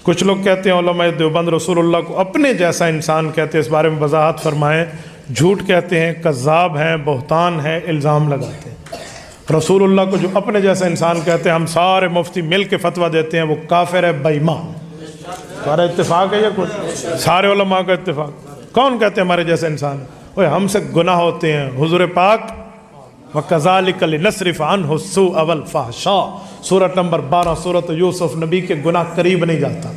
کچھ لوگ کہتے ہیں علماء دیوبند رسول اللہ کو اپنے جیسا انسان کہتے ہیں، اس بارے میں وضاحت فرمائیں۔ جھوٹ کہتے ہیں، کذاب ہیں، بہتان ہے، الزام لگاتے ہیں۔ رسول اللہ کو جو اپنے جیسا انسان کہتے ہیں، ہم سارے مفتی مل کے فتویٰ دیتے ہیں وہ کافر ہے، بے ایمان۔ سارا اتفاق ہے یا کچھ؟ سارے علماء کا اتفاق۔ کون کہتے ہیں ہمارے جیسے انسان؟ اوہ ہم سے گناہ ہوتے ہیں، حضور پاک وَكَذَلِكَ لِنَصْرِفَ عَنْهُ السُّوءَ وَالْفَحْشَاءَ سورۃ نمبر 12 سورۃ یوسف۔ نبی کے گناہ قریب نہیں جاتا،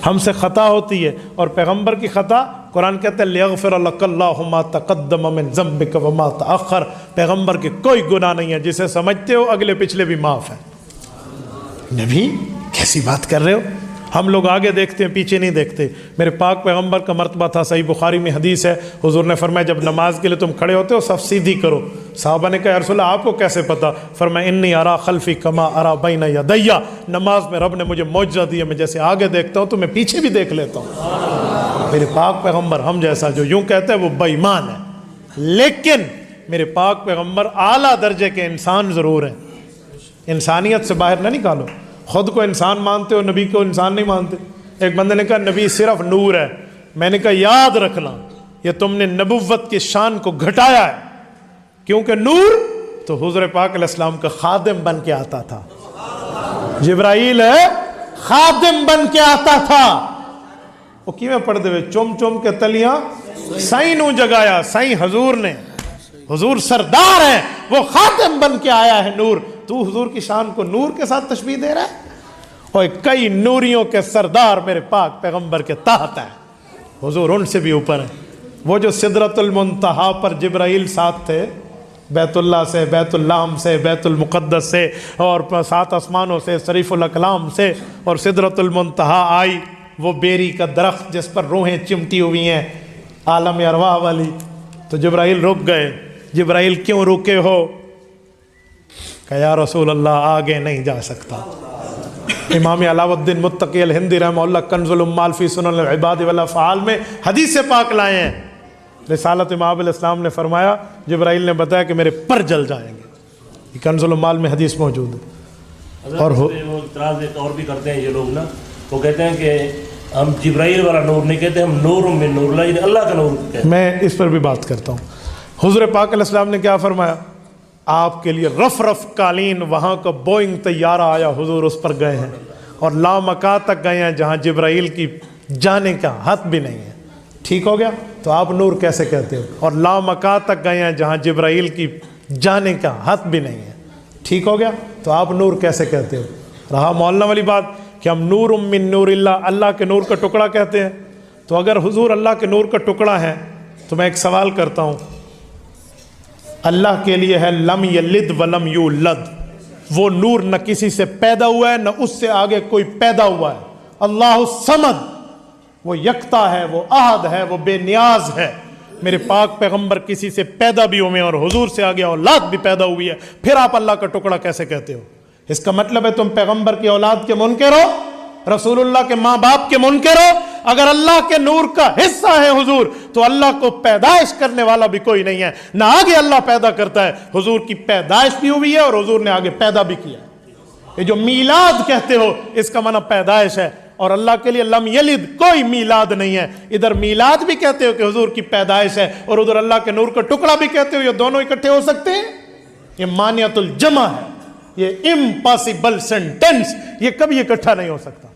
ہم سے خطا ہوتی ہے، اور پیغمبر کی خطا قرآن کہتے ہیں لِيَغْفِرَ لَكَ اللَّهُ مَا تَقَدَّمَ مِن ذَنبِكَ وَمَا تَأَخَّرَ۔ پیغمبر کے کوئی گناہ نہیں ہے، جسے سمجھتے ہو اگلے پچھلے بھی معاف ہیں۔ نبی کیسی بات کر رہے ہو؟ ہم لوگ آگے دیکھتے ہیں، پیچھے نہیں دیکھتے۔ میرے پاک پیغمبر کا مرتبہ تھا، صحیح بخاری میں حدیث ہے، حضور نے فرمایا جب نماز کے لیے تم کھڑے ہوتے ہو صف سیدھی کرو۔ صحابہ نے کہا یا رسول اللہ آپ کو کیسے پتا؟ فرمایا انی ارا خلفی کما ارا بین یدی۔ نماز میں رب نے مجھے معجزہ دیا، میں جیسے آگے دیکھتا ہوں تو میں پیچھے بھی دیکھ لیتا ہوں۔ میرے پاک پیغمبر ہم جیسا جو یوں کہتے ہیں وہ بے ایمان ہے، لیکن میرے پاک پیغمبر اعلیٰ درجے کے انسان ضرور ہیں۔ انسانیت سے باہر نہ نکالو، خود کو انسان مانتے ہو، نبی کو انسان نہیں مانتے۔ ایک بندے نے کہا نبی صرف نور ہے، میں نے کہا یاد رکھنا یہ تم نے نبوت کی شان کو گھٹایا ہے، کیونکہ نور تو حضور پاک علیہ السلام کا خادم بن کے آتا تھا۔ جبرائیل ہے خادم بن کے آتا تھا، وہ کیویں پڑھ دے چم چم کے تلیاں سائیں نو جگایا۔ سائیں حضور نے، حضور سردار ہیں، وہ خاتم بن کے آیا ہے نور۔ تو حضور کی شان کو نور کے ساتھ تشبیہ دے رہا ہے؟ اور کئی نوریوں کے سردار میرے پاک پیغمبر کے تحت ہیں، حضور ان سے بھی اوپر ہیں۔ وہ جو سدرۃ المنتہا پر جبرائیل ساتھ تھے، بیت اللہ سے، بیت اللام سے، بیت المقدس سے، اور 7 آسمانوں سے، شریف الاقلام سے، اور سدرۃ المنتہا آئی، وہ بیری کا درخت جس پر روحیں چمٹی ہوئی ہیں، عالم ارواح والی۔ تو جبرائیل رک گئے۔ جبرائیل کیوں رکے ہو؟ کہ یا رسول اللہ آگے نہیں جا سکتا۔ امام علاء الدین متقی الہندی رحمہ اللہ کنز العمال فی سنن العباد والافعال میں حدیث پاک لائے ہیں۔ رسالت امام علیہ السلام نے فرمایا، جبرائیل نے بتایا کہ میرے پر جل جائیں گے۔ یہ کنز العمال میں حدیث موجود ہے۔ اور وہ اعتراض ایک اور بھی کرتے ہیں یہ لوگ نا، وہ کہتے ہیں کہ ہم جبرائیل والا نور نہیں کہتے، ہم نور من نور اللہ، یعنی اللہ کا نور کہتے ہیں۔ میں اس پر بھی بات کرتا ہوں۔ حضور پاک علیہ السلام نے کیا فرمایا؟ آپ کے لیے رف رف قالین، وہاں کا بوئنگ طیارہ آیا، حضور اس پر گئے ہیں، اور لامکان تک گئے ہیں جہاں جبرائیل کی جانے کا حد بھی نہیں ہے۔ ٹھیک ہو گیا؟ تو آپ نور کیسے کہتے ہو؟ اور لامکان تک گئے ہیں جہاں جبرائیل کی جانے کا حد بھی نہیں ہے۔ ٹھیک ہو گیا؟ تو آپ نور کیسے کہتے ہو؟ رہا مولانا والی بات کہ ہم نور من نور اللہ، اللہ کے نور کا ٹکڑا کہتے ہیں۔ تو اگر حضور اللہ کے نور کا ٹکڑا ہے تو میں ایک سوال کرتا ہوں، اللہ کے لیے ہے لم یلد ولم یولد، وہ نور نہ کسی سے پیدا ہوا ہے نہ اس سے آگے کوئی پیدا ہوا ہے۔ اللہ الصمد، وہ یکتا ہے، وہ احد ہے، وہ بے نیاز ہے۔ میرے پاک پیغمبر کسی سے پیدا بھی ہوئے اور حضور سے آگے اولاد بھی پیدا ہوئی ہے، پھر آپ اللہ کا ٹکڑا کیسے کہتے ہو؟ اس کا مطلب ہے تم پیغمبر کی اولاد کے منکر ہو، رسول اللہ کے ماں باپ کے منکر ہو۔ اگر اللہ کے نور کا حصہ ہے حضور، تو اللہ کو پیدائش کرنے والا بھی کوئی نہیں ہے، نہ آگے اللہ پیدا کرتا ہے۔ حضور کی پیدائش بھی ہوئی ہے اور حضور نے آگے پیدا بھی کیا ہے۔ یہ جو میلاد کہتے ہو اس کا معنی پیدائش ہے، اور اللہ کے لیے لم یلد کوئی میلاد نہیں ہے۔ ادھر میلاد بھی کہتے ہو کہ حضور کی پیدائش ہے، اور ادھر اللہ کے نور کا ٹکڑا بھی کہتے ہو، یہ دونوں اکٹھے ہو سکتے ہیں؟ یہ مانعۃ الجمع ہے، یہ امپاسبل سینٹینس، یہ کبھی اکٹھا نہیں ہو سکتا۔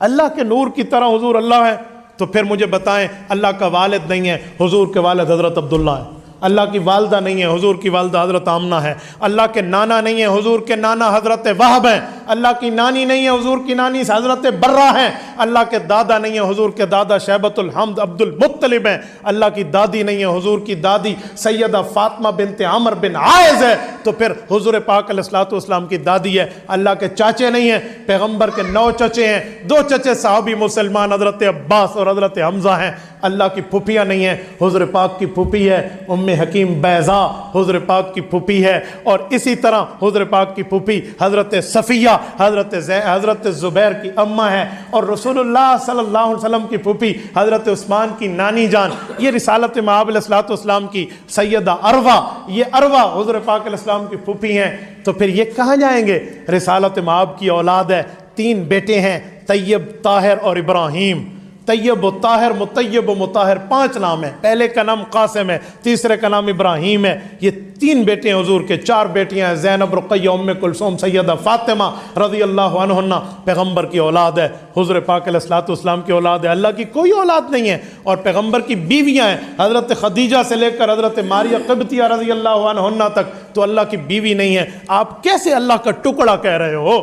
اللہ کے نور کی طرح حضور اللہ ہے، تو پھر مجھے بتائیں اللہ کا والد نہیں ہے، حضور کے والد حضرت عبداللہ ہے۔ اللہ کی والدہ نہیں ہے، حضور کی والدہ حضرت آمنہ ہے۔ اللہ کے نانا نہیں ہے، حضور کے نانا حضرت وہب ہیں۔ اللہ کی نانی نہیں ہے، حضور کی نانی حضرت برہ ہیں۔ اللہ کے دادا نہیں ہے، حضور کے دادا شیبۃ الحمد عبد المطلب ہیں۔ اللہ کی دادی نہیں ہے، حضور کی دادی سیدہ فاطمہ بنت عمر بن عائز ہے، تو پھر حضور پاک علیہ الصلوۃ والسلام کی دادی ہے۔ اللہ کے چاچے نہیں ہیں، پیغمبر کے 9 چچے ہیں، 2 چچے صحابی مسلمان حضرت عباس اور حضرت حمزہ ہیں۔ اللہ کی پھوپھیاں نہیں ہیں، حضور پاک کی پھوپھی ہے ام حکیم بیضاء، حضور پاک کی پھوپھی ہے، اور اسی طرح حضور پاک کی پھوپھی حضرت صفیہ حضرت زبیر کی اماں ہے، اور رسول اللہ صلی اللہ علیہ وسلم کی پھوپھی حضرت عثمان کی نانی جان۔ یہ رسالت مآب علیہ الصلوۃ والسلام کی سیدہ عروہ، یہ عروہ حضور پاک علیہ السلام کی پھوپھی ہیں۔ تو پھر یہ کہاں جائیں گے؟ رسالت مآب کی اولاد ہے، 3 بیٹے ہیں، طیب، طاہر اور ابراہیم۔ طیب و طاہر، مطیب و مطہر 5 نام ہیں، پہلے کا نام قاسم ہے، تیسرے کا نام ابراہیم ہے۔ یہ 3 بیٹے ہیں حضور کے، 4 بیٹیاں ہیں، زینب، رقیہ، ام کلثوم، سیدہ فاطمہ رضی اللہ عنہن پیغمبر کی اولاد ہے، حضور پاک علیہ الصلوۃ والسلام کی اولاد ہے، اللہ کی کوئی اولاد نہیں ہے۔ اور پیغمبر کی بیویاں ہیں، حضرت خدیجہ سے لے کر حضرت ماریہ قبطیہ رضی اللہ عنہن تک تو اللہ کی بیوی نہیں ہے۔ آپ کیسے اللہ کا ٹکڑا کہہ رہے ہو؟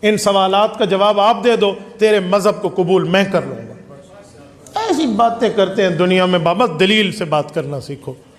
ان سوالات کا جواب آپ دے دو، تیرے مذہب کو قبول میں کر لوں گا۔ ایسی باتیں کرتے ہیں دنیا میں، بابا دلیل سے بات کرنا سیکھو۔